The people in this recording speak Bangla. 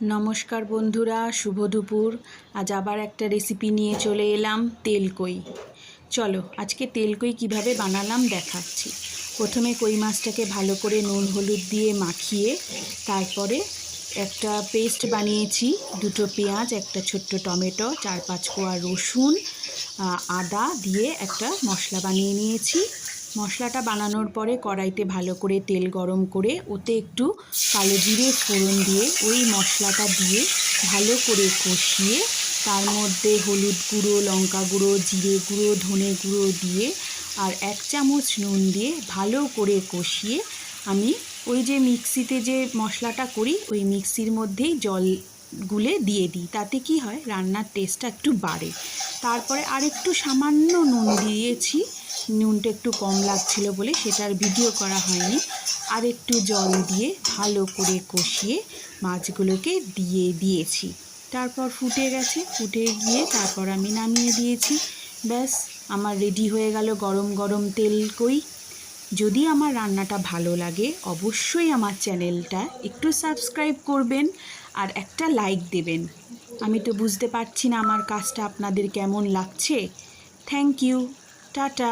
नमस्कार बंधुरा शुभ दुपुर। आज आबार एक रेसिपि निये चले एलाम तेलकई। चलो आज के तेलकई किभाबे बानालाम देखाচ্ছি। प्रथमे कई माछटाके भालो करे नुन हलुद दिए माखिए तारपरे একটা पेस्ट বানিয়েছি, দুটো পেঁয়াজ, একটা ছোট্ট টমেটো, 4-5 কোয়া রসুন, আদা দিয়ে একটা মশলা বানিয়ে নিয়েছি। মশলাটা বানানোর পরে কড়াইতে ভালো করে তেল গরম করে ওতে একটু কালো জিরে ফোড়ন দিয়ে ওই মশলাটা দিয়ে ভালো করে কষিয়ে তার মধ্যে হলুদ গুঁড়ো, লঙ্কা গুঁড়ো, জিরে গুঁড়ো, ধনে গুঁড়ো দিয়ে আর 1 চামচ নুন দিয়ে ভালো করে কষিয়ে আমি ওই যে মিক্সিতে যে মশলাটা করি ওই মিক্সির মধ্যেই জল গুলে দিয়ে দিই। তাতে কি হয় রান্নার টেস্টটা একটু বাড়ে। তারপরে আরেকটু সামান্য নুন দিয়েছি, নুনটা একটু কম লাগছিল বলে সেটার ভিডিও করা হয়নি। আর একটু জল দিয়ে ভালো করে কষিয়ে মাছগুলোকে দিয়ে দিয়েছি। তারপর ফুটে গেছে, ফুটে গিয়ে তারপর আমি নামিয়ে দিয়েছি। ব্যাস আমার রেডি হয়ে গেল গরম গরম তেলকই। যদি আমার রান্নাটা ভালো লাগে অবশ্যই আমার চ্যানেলটা একটু সাবস্ক্রাইব করবেন আর একটা লাইক দেবেন। আমি তো বুঝতে পারছি না আমার কাজটা আপনাদের কেমন লাগছে। Thank you, tata.